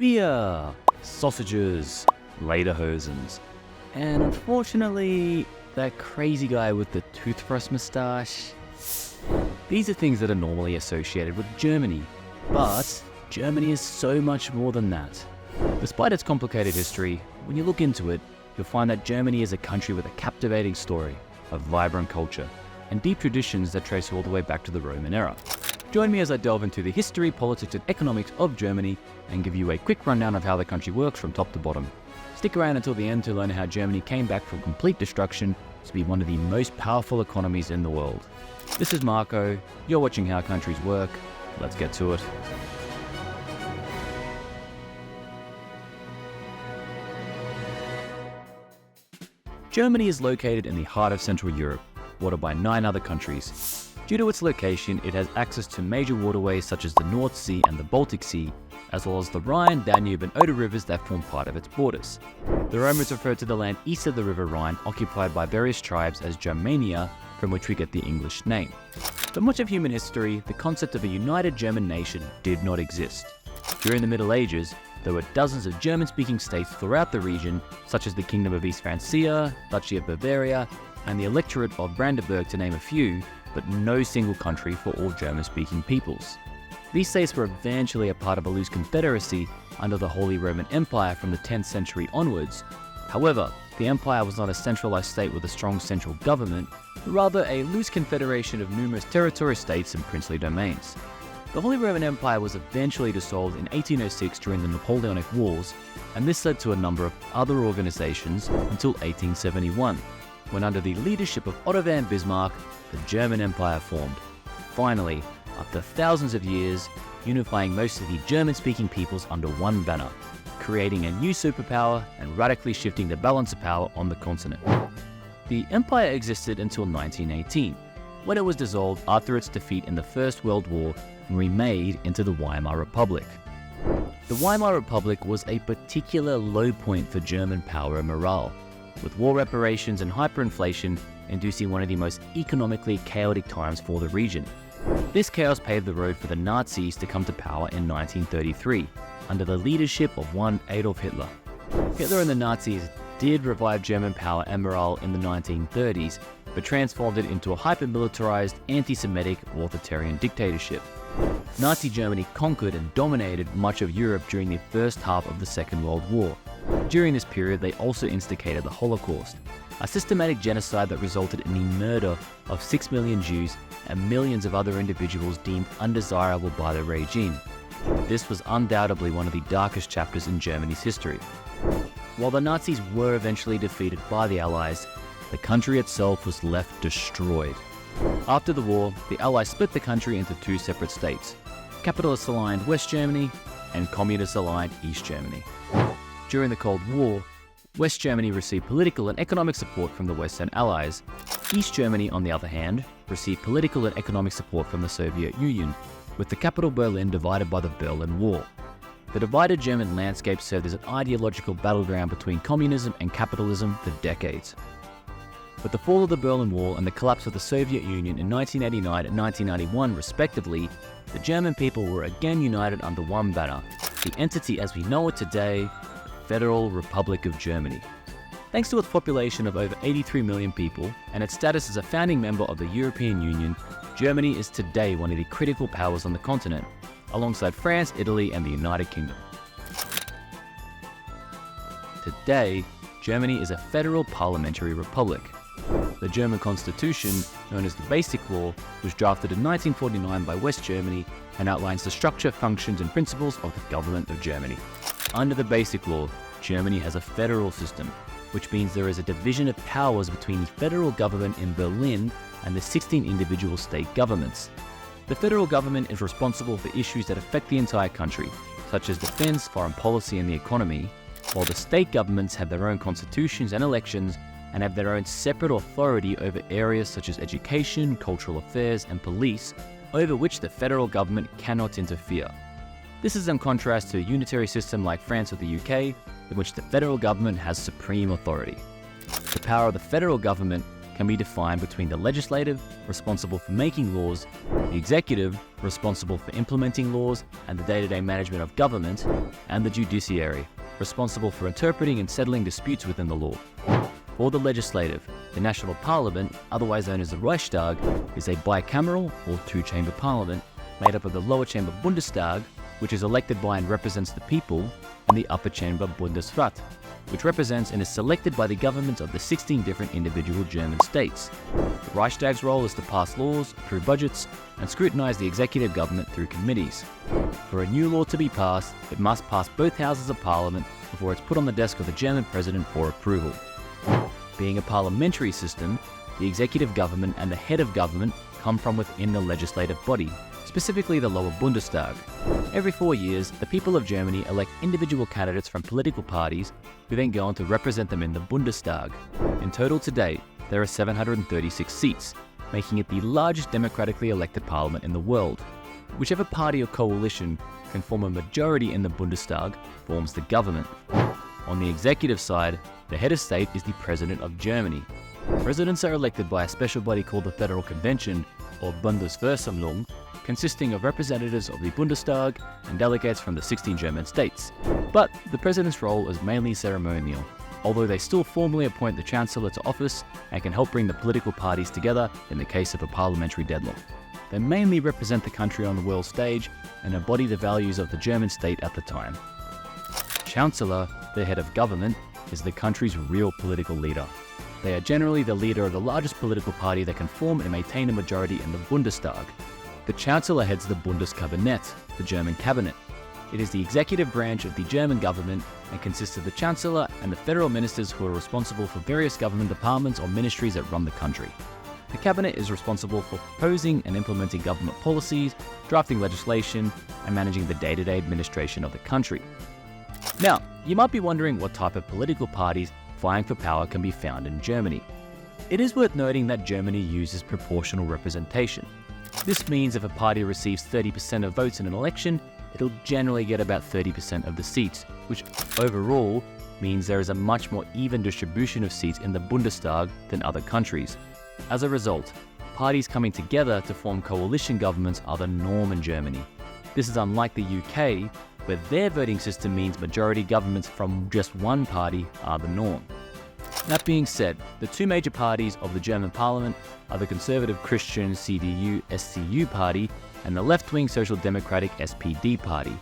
beer, sausages, lederhosens, and unfortunately, that crazy guy with the toothbrush moustache. These are things that are normally associated with Germany, but Germany is so much more than that. Despite its complicated history, when you look into it, you'll find that Germany is a country with a captivating story, a vibrant culture, and deep traditions that trace all the way back to the Roman era. Join me as I delve into the history, politics, and economics of Germany and give you a quick rundown of how the country works from top to bottom. Stick around until the end to learn how Germany came back from complete destruction to be one of the most powerful economies in the world. This is Marco, you're watching How Countries Work. Let's get to it. Germany is located in the heart of Central Europe, watered by 9 other countries. Due to its location, it has access to major waterways such as the North Sea and the Baltic Sea, as well as the Rhine, Danube and Oder rivers that form part of its borders. The Romans referred to the land east of the River Rhine, occupied by various tribes, as Germania, from which we get the English name. For much of human history, the concept of a united German nation did not exist. During the Middle Ages, there were dozens of German-speaking states throughout the region, such as the Kingdom of East Francia, Duchy of Bavaria, and the Electorate of Brandenburg, to name a few, but no single country for all German-speaking peoples. These states were eventually a part of a loose confederacy under the Holy Roman Empire from the 10th century onwards. However, the empire was not a centralized state with a strong central government, but rather a loose confederation of numerous territorial states and princely domains. The Holy Roman Empire was eventually dissolved in 1806 during the Napoleonic Wars, and this led to a number of other organizations until 1871, when under the leadership of Otto von Bismarck, the German Empire formed. Finally, after thousands of years, unifying most of the German-speaking peoples under one banner, creating a new superpower and radically shifting the balance of power on the continent. The empire existed until 1918, when it was dissolved after its defeat in the First World War and remade into the Weimar Republic. The Weimar Republic was a particular low point for German power and morale, with war reparations and hyperinflation inducing one of the most economically chaotic times for the region. This chaos paved the road for the Nazis to come to power in 1933, under the leadership of one Adolf Hitler. Hitler and the Nazis did revive German power and morale in the 1930s, but transformed it into a hyper-militarized, anti-Semitic, authoritarian dictatorship. Nazi Germany conquered and dominated much of Europe during the first half of the Second World War. During this period, they also instigated the Holocaust, a systematic genocide that resulted in the murder of 6 million Jews and millions of other individuals deemed undesirable by the regime. This was undoubtedly one of the darkest chapters in Germany's history. While the Nazis were eventually defeated by the Allies, the country itself was left destroyed. After the war, the Allies split the country into 2 separate states, capitalist-aligned West Germany and communist-aligned East Germany. During the Cold War, West Germany received political and economic support from the Western Allies. East Germany, on the other hand, received political and economic support from the Soviet Union, with the capital Berlin divided by the Berlin Wall. The divided German landscape served as an ideological battleground between communism and capitalism for decades. With the fall of the Berlin Wall and the collapse of the Soviet Union in 1989 and 1991 respectively, the German people were again united under one banner, the entity as we know it today, the Federal Republic of Germany. Thanks to its population of over 83 million people and its status as a founding member of the European Union, Germany is today one of the critical powers on the continent, alongside France, Italy and the United Kingdom. Today, Germany is a federal parliamentary republic. The German constitution, known as the Basic Law, was drafted in 1949 by West Germany and outlines the structure, functions and principles of the government of Germany. Under the Basic Law, Germany has a federal system, which means there is a division of powers between the federal government in Berlin and the 16 individual state governments. The federal government is responsible for issues that affect the entire country, such as defense, foreign policy and the economy, while the state governments have their own constitutions and elections and have their own separate authority over areas such as education, cultural affairs and police, over which the federal government cannot interfere. This is in contrast to a unitary system like France or the UK, in which the federal government has supreme authority. The power of the federal government can be defined between the legislative, responsible for making laws, the executive, responsible for implementing laws and the day-to-day management of government, and the judiciary, responsible for interpreting and settling disputes within the law. For the legislative, the national parliament, otherwise known as the Reichstag, is a bicameral or two-chamber parliament made up of the lower chamber Bundestag, which is elected by and represents the people, and the upper chamber Bundesrat, which represents and is selected by the governments of the 16 different individual German states. The Reichstag's role is to pass laws, approve budgets, and scrutinize the executive government through committees. For a new law to be passed, it must pass both houses of parliament before it's put on the desk of the German president for approval. Being a parliamentary system, the executive government and the head of government come from within the legislative body, specifically the lower Bundestag. Every 4 years, the people of Germany elect individual candidates from political parties who then go on to represent them in the Bundestag. In total today, there are 736 seats, making it the largest democratically elected parliament in the world. Whichever party or coalition can form a majority in the Bundestag forms the government. On the executive side, the head of state is the President of Germany. Presidents are elected by a special body called the Federal Convention, or Bundesversammlung, consisting of representatives of the Bundestag and delegates from the 16 German states. But the president's role is mainly ceremonial, although they still formally appoint the chancellor to office and can help bring the political parties together in the case of a parliamentary deadlock. They mainly represent the country on the world stage and embody the values of the German state at the time. Chancellor, the head of government, is the country's real political leader. They are generally the leader of the largest political party that can form and maintain a majority in the Bundestag. The Chancellor heads the Bundeskabinett, the German cabinet. It is the executive branch of the German government and consists of the Chancellor and the federal ministers who are responsible for various government departments or ministries that run the country. The cabinet is responsible for proposing and implementing government policies, drafting legislation, and managing the day-to-day administration of the country. Now, you might be wondering what type of political parties vying for power can be found in Germany. It is worth noting that Germany uses proportional representation. This means if a party receives 30% of votes in an election, it'll generally get about 30% of the seats, which overall means there is a much more even distribution of seats in the Bundestag than other countries. As a result, parties coming together to form coalition governments are the norm in Germany. This is unlike the UK, where their voting system means majority governments from just one party are the norm. That being said, the two major parties of the German parliament are the conservative Christian CDU-SCU party and the left-wing Social Democratic SPD party.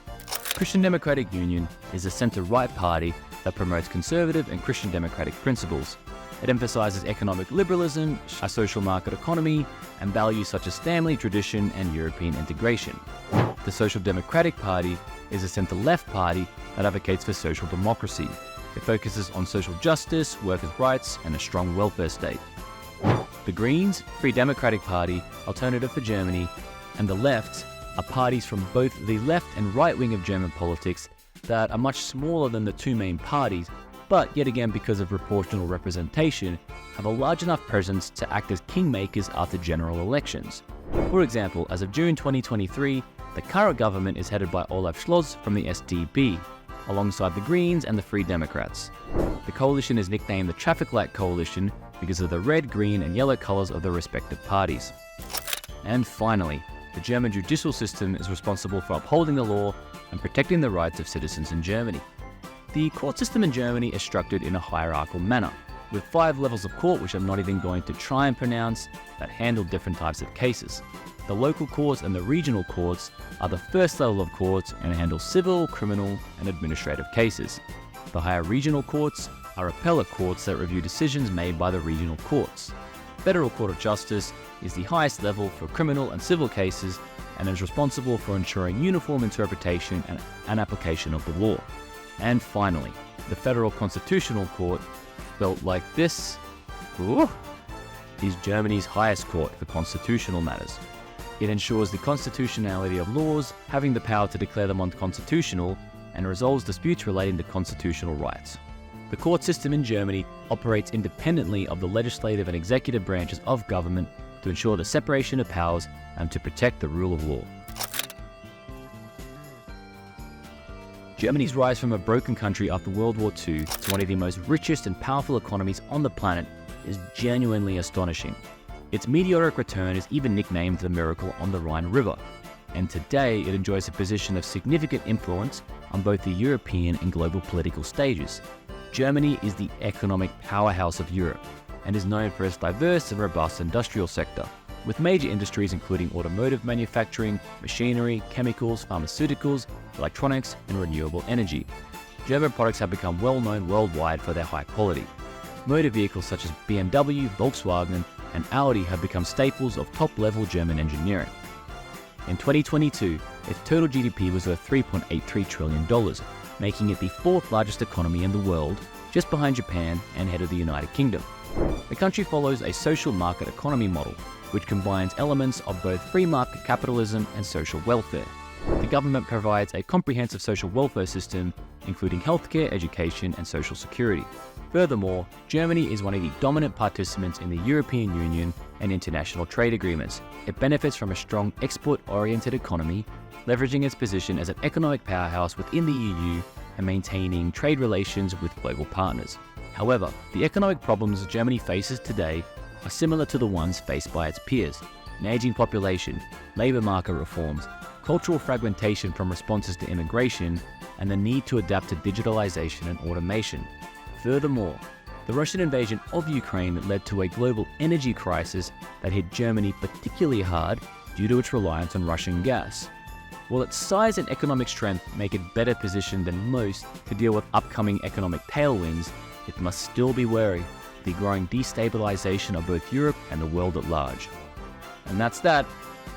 Christian Democratic Union is a centre-right party that promotes conservative and Christian democratic principles. It emphasizes economic liberalism, a social market economy, and values such as family, tradition, and European integration. The Social Democratic Party is a centre-left party that advocates for social democracy. It focuses on social justice, workers' rights, and a strong welfare state. The Greens, Free Democratic Party, Alternative for Germany, and the Left are parties from both the left and right wing of German politics that are much smaller than the two main parties, but yet again because of proportional representation, have a large enough presence to act as kingmakers after general elections. For example, as of June 2023, the current government is headed by Olaf Scholz from the SDP, alongside the Greens and the Free Democrats. The coalition is nicknamed the Traffic Light Coalition because of the red, green, and yellow colours of the respective parties. And finally, the German judicial system is responsible for upholding the law and protecting the rights of citizens in Germany. The court system in Germany is structured in a hierarchical manner, with 5 levels of court, which I'm not even going to try and pronounce, that handle different types of cases. The local courts and the regional courts are the first level of courts and handle civil, criminal, and administrative cases. The higher regional courts are appellate courts that review decisions made by the regional courts. Federal Court of Justice is the highest level for criminal and civil cases and is responsible for ensuring uniform interpretation and application of the law. And finally, the Federal Constitutional Court, spelt like this, is Germany's highest court for constitutional matters. It ensures the constitutionality of laws, having the power to declare them unconstitutional, and resolves disputes relating to constitutional rights. The court system in Germany operates independently of the legislative and executive branches of government to ensure the separation of powers and to protect the rule of law. Germany's rise from a broken country after World War II to one of the most richest and powerful economies on the planet is genuinely astonishing. Its meteoric return is even nicknamed the Miracle on the Rhine River, and today it enjoys a position of significant influence on both the European and global political stages. Germany is the economic powerhouse of Europe and is known for its diverse and robust industrial sector, with major industries including automotive manufacturing, machinery, chemicals, pharmaceuticals, electronics, and renewable energy. German products have become well known worldwide for their high quality. Motor vehicles such as BMW, Volkswagen, and Audi have become staples of top-level German engineering. In 2022, its total GDP was worth $3.83 trillion, making it the fourth largest economy in the world, just behind Japan and head of the United Kingdom. The country follows a social market economy model, which combines elements of both free market capitalism and social welfare. The government provides a comprehensive social welfare system, including healthcare, education, and social security. Furthermore, Germany is one of the dominant participants in the European Union and international trade agreements. It benefits from a strong export-oriented economy, leveraging its position as an economic powerhouse within the EU and maintaining trade relations with global partners. However, the economic problems Germany faces today are similar to the ones faced by its peers: an aging population, labour market reforms, cultural fragmentation from responses to immigration, and the need to adapt to digitalization and automation. Furthermore, the Russian invasion of Ukraine led to a global energy crisis that hit Germany particularly hard due to its reliance on Russian gas. While its size and economic strength make it better positioned than most to deal with upcoming economic tailwinds, it must still be wary of the growing destabilization of both Europe and the world at large. And that's that.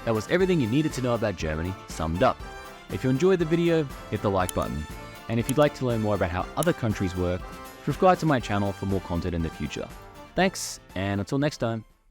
That was everything you needed to know about Germany, summed up. If you enjoyed the video, hit the like button. And if you'd like to learn more about how other countries work, subscribe to my channel for more content in the future. Thanks, and until next time.